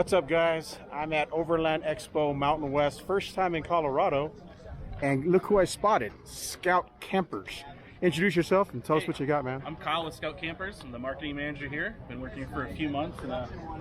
What's up, guys? I'm at Overland Expo Mountain West, first time in Colorado, and look who I spotted, Scout Campers. Introduce yourself and tell us what you got, man. I'm Kyle with Scout Campers. I'm the marketing manager here. Been working here for a few months, and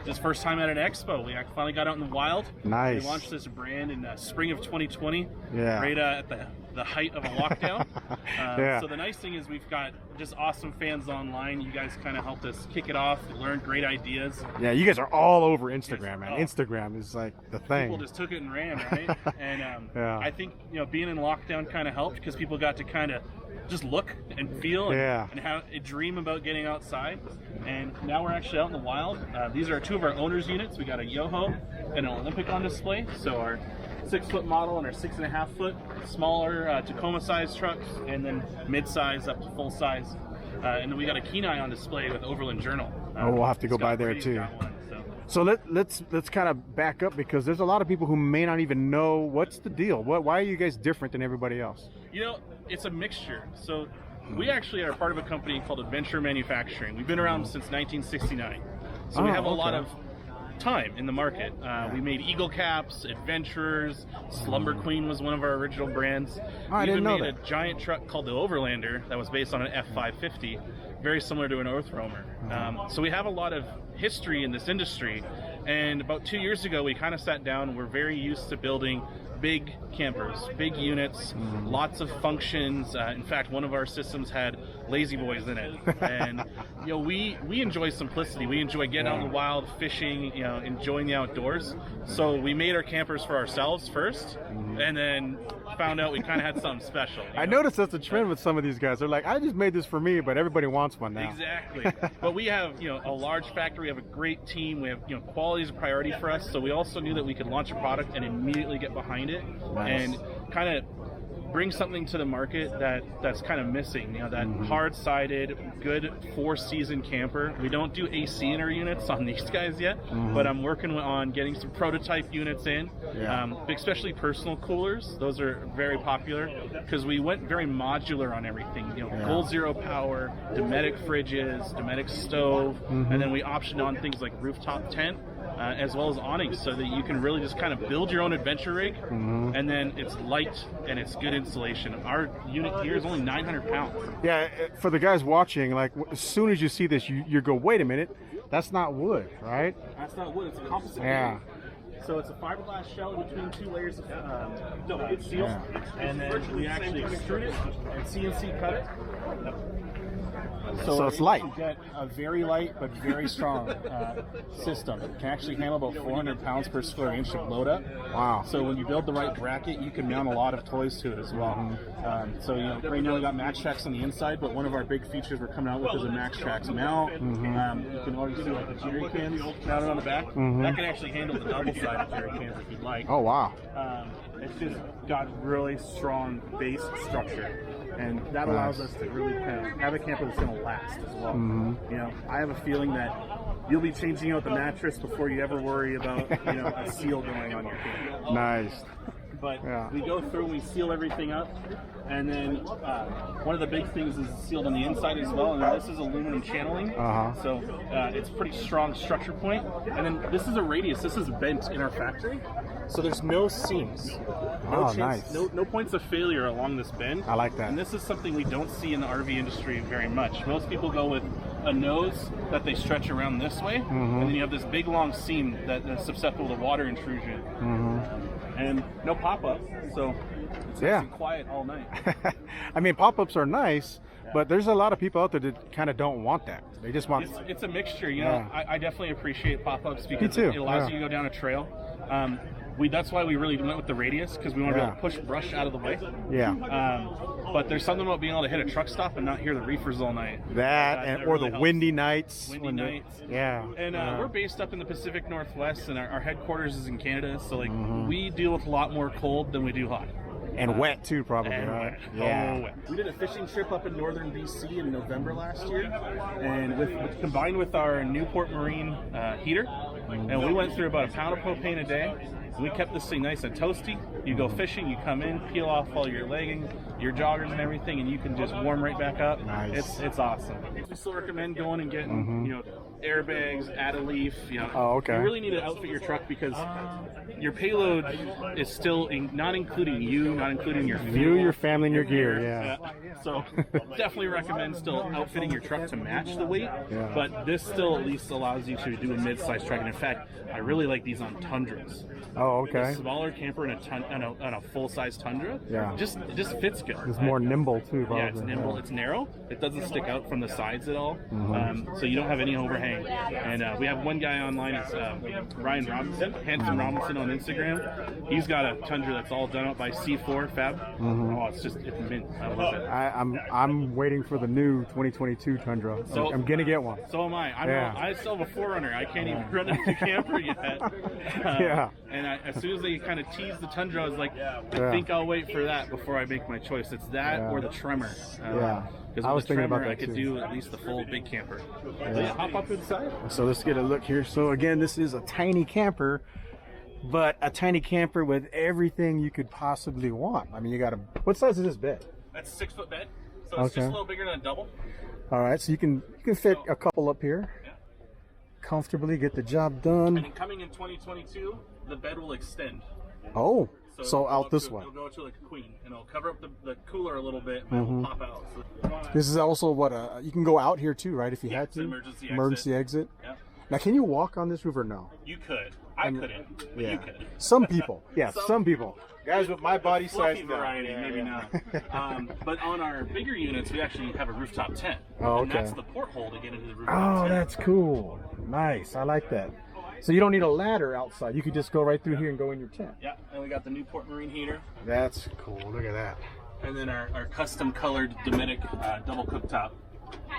this first time at an expo. We finally got out in the wild. Nice. We launched this brand in spring of 2020. Yeah. Right at the height of a lockdown. Yeah. So the nice thing is we've got just awesome fans online. You guys kind of helped us kick it off, learn great ideas. Yeah, you guys are all over Instagram, man. Instagram is like the thing. People just took it and ran, right? And yeah. I think being in lockdown kind of helped because people got to kind of just look and feel and have a dream about getting outside. And now we're actually out in the wild. These are two of our owners' units. We got a Yoho and an Olympic on display. So our 6-foot model and our 6.5-foot smaller Tacoma size trucks, and then mid-size up to full size. And then we got a Kenai on display with Overland Journal. We'll have to go by there too. So let's kind of back up, because there's a lot of people who may not even know what's the deal. Why are you guys different than everybody else? It's a mixture. So we actually are part of a company called Adventure Manufacturing. We've been around since 1969. So we have a lot of time in the market. We made Eagle Caps, Adventurers, Slumber Queen was one of our original brands. I didn't know that. We even made a giant truck called the Overlander that was based on an F550, very similar to an Earth Roamer. So we have a lot of history in this industry, and about 2 years ago we kind of sat down and we're very used to building big campers, big units, lots of functions. In fact, one of our systems had lazy boys in it. And we enjoy simplicity. We enjoy getting out in the wild, fishing, enjoying the outdoors. So we made our campers for ourselves first, and then found out we kind of had something special. I noticed that's a trend with some of these guys. They're like, I just made this for me, but everybody wants one now. Exactly. But we have a large factory. We have a great team. We have quality is a priority for us. So we also knew that we could launch a product and immediately get behind it. Nice. And kind of bring something to the market that's kind of missing. That hard-sided, good 4-season camper. We don't do AC in our units on these guys yet, but I'm working on getting some prototype units in, especially personal coolers. Those are very popular because we went very modular on everything. Gold Zero power, Dometic fridges, Dometic stove, and then we optioned on things like rooftop tent. As well as awnings, so that you can really just kind of build your own adventure rig, and then it's light and it's good insulation. Our unit here is only 900 pounds. Yeah, for the guys watching, like as soon as you see this, you go, wait a minute, that's not wood, right? That's not wood, it's a composite. Yeah. So it's a fiberglass shell between 2 layers of double steel, and then we actually extrude it and CNC cut it. So it's light. You get a very light but very strong system. It can actually handle about 400 pounds per square inch of load up. Wow. So when you build the right bracket, you can mount a lot of toys to it as well. So right now we got Max Tracks on the inside, but one of our big features we're coming out with is a Max Tracks mount. You can already see like the jerry cans mounted on the back. That can actually handle the double-sided jerry cans if you'd like. Oh wow. It's just got really strong base structure, and that allows us to really kind of have a camper that's going to last as well. I have a feeling that you'll be changing out the mattress before you ever worry about a seal going on your camper. Nice. But we go through, we seal everything up, and then one of the big things is sealed on the inside as well, and this is aluminum channeling, so it's pretty strong structure point. And then this is a radius, this is bent in our factory, so there's no seams, no points of failure along this bend. I like that. And this is something we don't see in the RV industry very much. Most people go with a nose that they stretch around this way, and then you have this big long seam that's susceptible to water intrusion. And no pop-up, so it's nice and quiet all night. I mean, pop-ups are nice, but there's a lot of people out there that kind of don't want that. They just want... It's a mixture, I definitely apprete pop-ups because it allows you to go down a trail. That's why we really went with the radius, because we want to be able to push brush out of the way. But there's something about being able to hit a truck stop and not hear the reefers all night. That or really the windy nights. Yeah. And we're based up in the Pacific Northwest, and our headquarters is in Canada, so we deal with a lot more cold than we do hot. And wet too, probably, right? Yeah. Wet. We did a fishing trip up in northern BC in November last year, and combined with our Newport Marine heater, and we went through about a pound of propane a day, We kept this thing nice and toasty. You go fishing, you come in, peel off all your leggings, your joggers and everything, and you can just warm right back up. Nice. It's awesome. We still recommend going and getting, you know, airbags, add a leaf, you know. Oh, okay. You really need to outfit your truck because your payload is still not including you, not including your fuel, You, your family, and your gear. Yeah. So definitely recommend still outfitting your truck to match the weight, but this still at least allows you to do a mid-size truck. And in fact, I really like these on Tundras. Oh, okay. A smaller camper and a full-size Tundra. Yeah. It just fits good. It's more nimble too. Probably. Yeah, it's nimble. It's narrow. It doesn't stick out from the sides at all, so you don't have any overhang. And we have one guy online. It's Ryan Robinson, Handsome Robinson on Instagram. He's got a Tundra that's all done up by C4 Fab. Oh, it's mint. I love it. I'm waiting for the new 2022 Tundra. So, I'm gonna get one. So am I. I still have a 4Runner. I can't even run into the camper yet. Yeah. And as soon as they kind of tease the Tundra, I was like, I think I'll wait for that before I make my choice. It's that or the Tremor. Because I was thinking about that I could do at least the full big camper. Hop up inside. So let's get a look here. So again, this is a tiny camper, but a tiny camper with everything you could possibly want. I mean, you got a. What size is this bed? That's a 6-foot bed, so it's just a little bigger than a double. All right, so you can fit a couple up here. Comfortably get the job done. And coming in 2022, the bed will extend. Oh, so out this way. It'll go to like a queen, and it'll cover up the cooler a little bit, and it'll pop out. So, this is also what you can go out here too, right? If you had to. Emergency exit. Yeah. Now, can you walk on this roof or no? You could. I couldn't, but you could. Some people. Yeah, some people. Guys with my body size. Variety, maybe not. But on our bigger units, we actually have a rooftop tent. Oh, okay. And that's the porthole to get into the rooftop tent. Oh, that's cool. Nice. I like that. So you don't need a ladder outside. You could just go right through here and go in your tent. Yeah, and we got the Newport Marine heater. That's cool. Look at that. And then our custom colored Dometic double cooktop.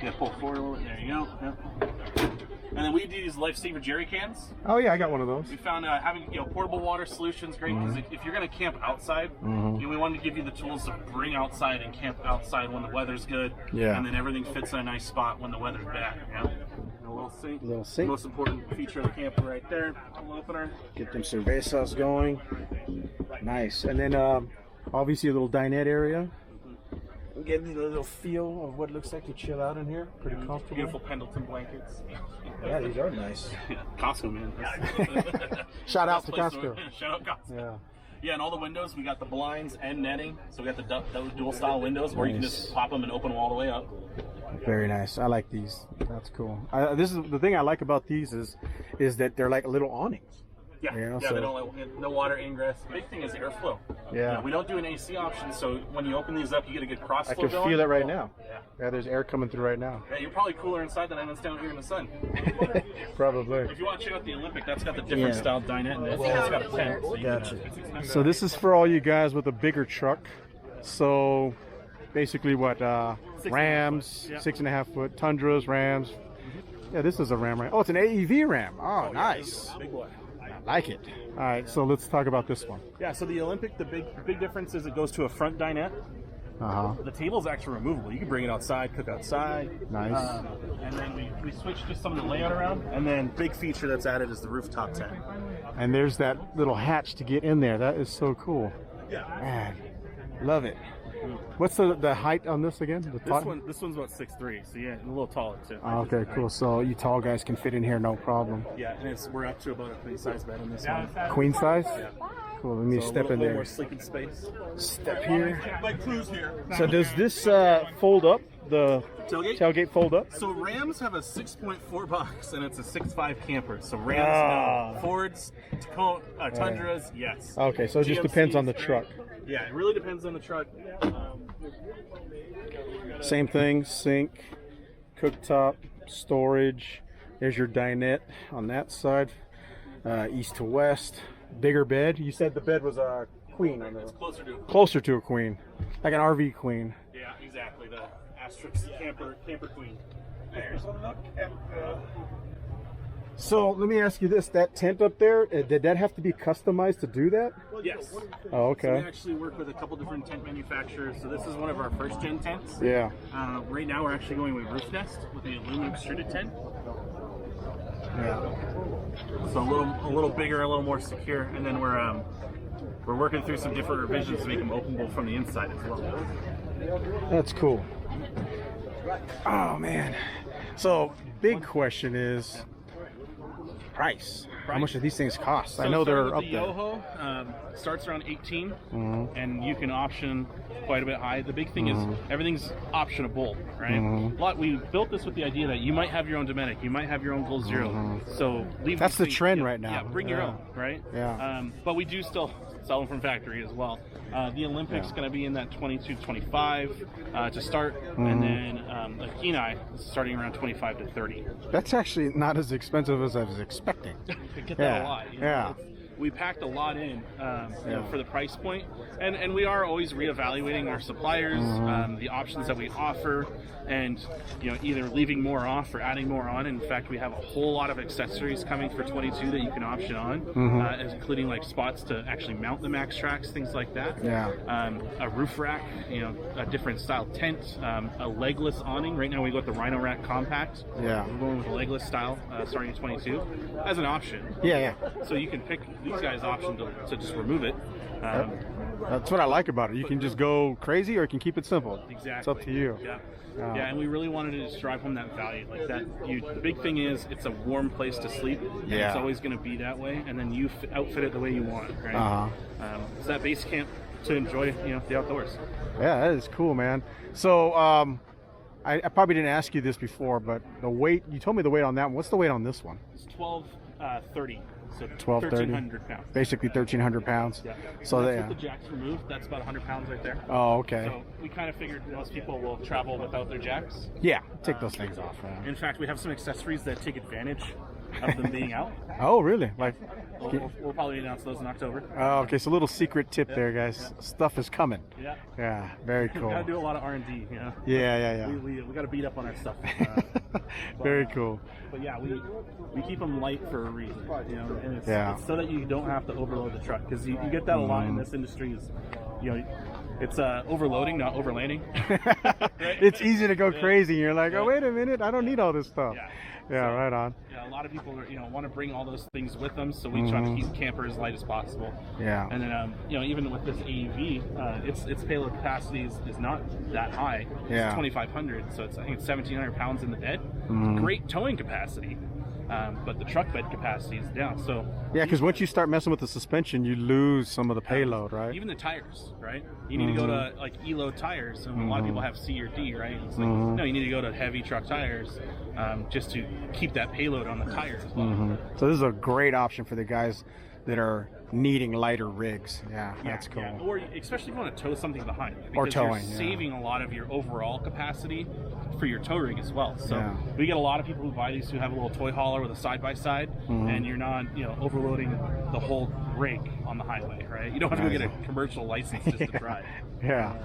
Yeah, pull forward a little bit. There you go. Yep. And then we do these lifesaver jerry cans. Oh yeah, I got one of those. We found having portable water solutions great because if you're going to camp outside, we wanted to give you the tools to bring outside and camp outside when the weather's good. Yeah. And then everything fits in a nice spot when the weather's bad. Yeah. And a little sink. The most important feature of the camper right there. Little opener. Get them cervezas going. Nice. And then obviously a little dinette area. Get a little feel of what it looks like to chill out in here. Pretty comfortable. Beautiful Pendleton blankets. Yeah, these are nice. Costco, man. Shout out to Costco. Shout out Costco. Yeah. Yeah, and all the windows, we got the blinds and netting. So we got the dual style windows, or you can just pop them and open them all the way up. Very nice. I like these. That's cool. This is the thing I like about these is that they're like little awnings. Yeah, so they don't let no water ingress. The big thing is airflow. Yeah. We don't do an AC option, so when you open these up, you get a good cross flow. I can feel it right now. Yeah, there's air coming through right now. Yeah, you're probably cooler inside than I am down here in the sun. Probably. If you want to check out the Olympic, that's got the different style dinette, and it's got a tent. So gotcha. So this is for all you guys with a bigger truck. So basically what, Rams, 6.5 foot, Tundras, Rams. Yeah, this is a Ram, right? Oh, it's an AEV Ram. Oh, nice. Big boy. Like it. All right, so let's talk about this one. Yeah, so the Olympic, the big difference is it goes to a front dinette. The table's actually removable. You can bring it outside, cook outside. Nice. And then we switched just some of the layout around. And then big feature that's added is the rooftop tent. And there's that little hatch to get in there. That is so cool. Yeah. Man, love it. What's the height on this again? This one's about 6'3", so yeah, a little taller too. Okay, cool. So you tall guys can fit in here, no problem. Yeah, and we're up to about a queen size bed in this one. Queen size? Yeah. Cool. Let me step in there. More sleeping space. Step here. Like cruise here. So does this fold up? The tailgate fold up? So Rams have a 6.4 box and it's a 6.5 camper. So Rams, no. Fords, Tundras, yes. Okay, so it just depends on the truck. Yeah, it really depends on the truck. Same thing, sink, cooktop, storage. There's your dinette on that side, east to west. Bigger bed. You said the bed was a queen. It's closer to a queen, like an RV queen. Yeah, exactly. The asterisk camper queen. There's a look at So let me ask you this: that tent up there, did that have to be customized to do that? Yes. Oh, okay. So we actually work with a couple different tent manufacturers. So this is one of our first gen tents. Yeah. Right now we're actually going with roof nest with the aluminum extruded tent. Yeah. So a little bigger, a little more secure, and then we're working through some different revisions to make them openable from the inside as well. That's cool. Oh man. So big question is price. How much do these things cost? So I know they're up the there. Yoho starts around 18, and you can option quite a bit high. The big thing is everything's optionable, right? We built this with the idea that you might have your own Dometic, you might have your own Goal Zero. So leave That's the things, trend right now. Yeah, bring your own, right? Yeah. But we do still sell them from factory as well. The Olympic's going to be in that 22 to 25 to start, and then the Kenai is starting around 25 to 30. That's actually not as expensive as I was expecting. I get that a lot. You know? Yeah. We packed a lot in you know, for the price point, and we are always reevaluating our suppliers, the options that we offer, and you know, either leaving more off or adding more on. In fact, we have a whole lot of accessories coming for 22 that you can option on, including like spots to actually mount the Max Tracks, things like that. Yeah. A roof rack, you know, a different style tent, a legless awning. Right now we go with the Rhino Rack Compact. Yeah. We're going with a legless style starting at 22 as an option. Yeah. So you can pick these guys' option to just remove it. That's what I like about it. You can just go crazy or you can keep it simple. Exactly. It's up to you. Yeah. Yeah, and we really wanted to just drive home that value. Like that, the big thing is it's a warm place to sleep. And Yeah. It's always going to be that way, and then you outfit it the way you want it, right? It's that base camp to enjoy, you know, the outdoors. Yeah, that is cool, man. So, I probably didn't ask you this before, but the weight, you told me the weight on that one. What's the weight on this one? It's 1230. So 1230. 1,300 pounds. Basically 1,300 pounds. Yeah. So that's they, with the jacks removed. That's about 100 pounds right there. Oh, okay. So we kind of figured most people will travel without their jacks. Yeah, take those things off. In fact, we have some accessories that take advantage of them being out. Oh, really? Like, We'll probably announce those in October. oh, okay. So a little secret tip there, guys. Stuff is coming. Yeah. Yeah, very We cool. gotta do a lot of R&D, you know. Yeah. We gotta beat up on our stuff. Very cool. But yeah, we keep them light for a reason, you know, and it's Yeah. so that you don't have to overload the truck, because you get that a lot in this industry. Is, you know, it's overloading, not overlanding. Right? It's easy to go crazy. You're like, oh, wait a minute, I don't need all this stuff. Yeah, So, right on. Yeah, a lot of people are, you know, want to bring all those things with them, so we try to keep the camper as light as possible. Yeah. And then, you know, even with this AEV, its payload capacity is not that high. Yeah. It's 2,500, so I think it's 1,700 pounds in the bed. Great towing capacity, but the truck bed capacity is down. So Yeah, because once you start messing with the suspension, you lose some of the payload, right? even the tires, right? You need to go to like ELO tires, and a lot of people have C or D, right? It's like, no, you need to go to heavy truck tires just to keep that payload on the tires as well. So this is a great option for the guys that are needing lighter rigs. Yeah, that's cool. Yeah. Or especially if you want to tow something behind, because Or towing, you're yeah. saving a lot of your overall capacity for your tow rig as well. So Yeah. we get a lot of people who buy these who have a little toy hauler with a side-by-side, and you're not, you know, overloading the whole rig on the highway, right? You don't have to go get a commercial license just to drive. Yeah,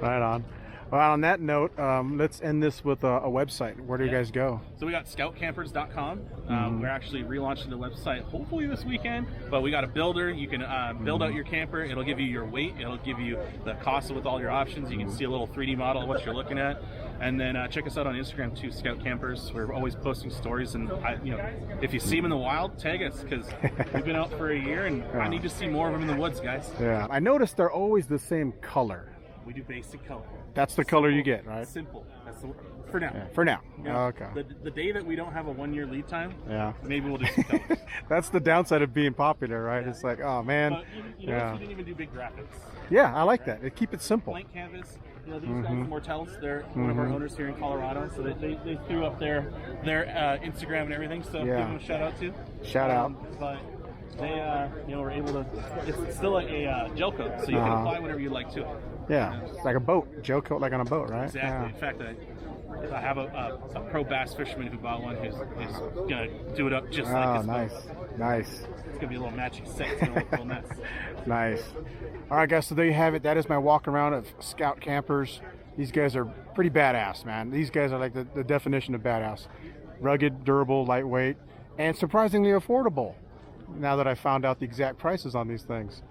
right on. Well, on that note, let's end this with a website. Where do you guys go? So we got scoutcampers.com. We're actually relaunching the website hopefully this weekend, but we got a builder. You can build out your camper. It'll give you your weight. It'll give you the cost with all your options. You can see a little 3D model of what you're looking at. And then check us out on Instagram too, Scout Campers. We're always posting stories, and you know, if you see them in the wild, tag us, because we've been out for a year, and I need to see more of them in the woods, guys. Yeah, I noticed they're always the same color. We do basic color. That's the color you get, right? Simple. That's for now. Yeah, for now. Yeah. Okay. The day that we don't have a 1-year lead time, Yeah. maybe we'll do some colors. That's the downside of being popular, right? It's like, oh man. But you know, we didn't even do big graphics. Yeah, I like that. Keep it simple. Blank canvas. You know, these guys, Mortels, they're one of our owners here in Colorado, so they threw up their Instagram and everything. So give them a shout out too. Shout out. But they, you know, were able to. It's still a gel coat, so you can apply whatever you like to it. Yeah, it's like a boat. Gel coat like on a boat, right? Exactly. Yeah. In fact, I have a pro bass fisherman who bought one who's gonna do it up just like this nice. boat. Nice. It's gonna be a little matching set. It's gonna look real nice. Nice. All right, guys, so there you have it. That is my walk around of Scout Campers. These guys are pretty badass, man. These guys are like the definition of badass. Rugged, durable, lightweight, and surprisingly affordable, now that I found out the exact prices on these things.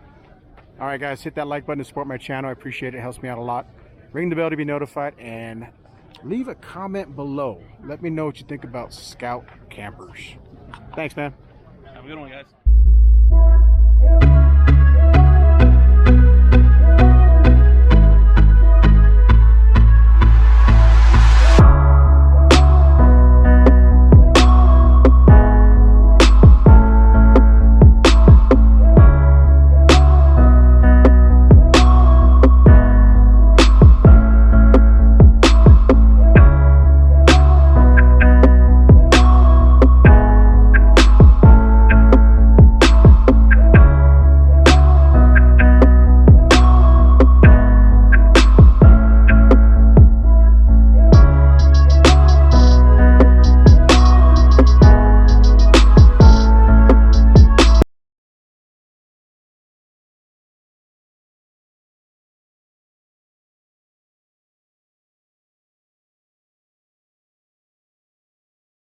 All right, guys, hit that like button to support my channel. I appreciate it. It helps me out a lot. Ring the bell to be notified, and leave a comment below. Let me know what you think about Scout Campers. Thanks, man. a good one, guys.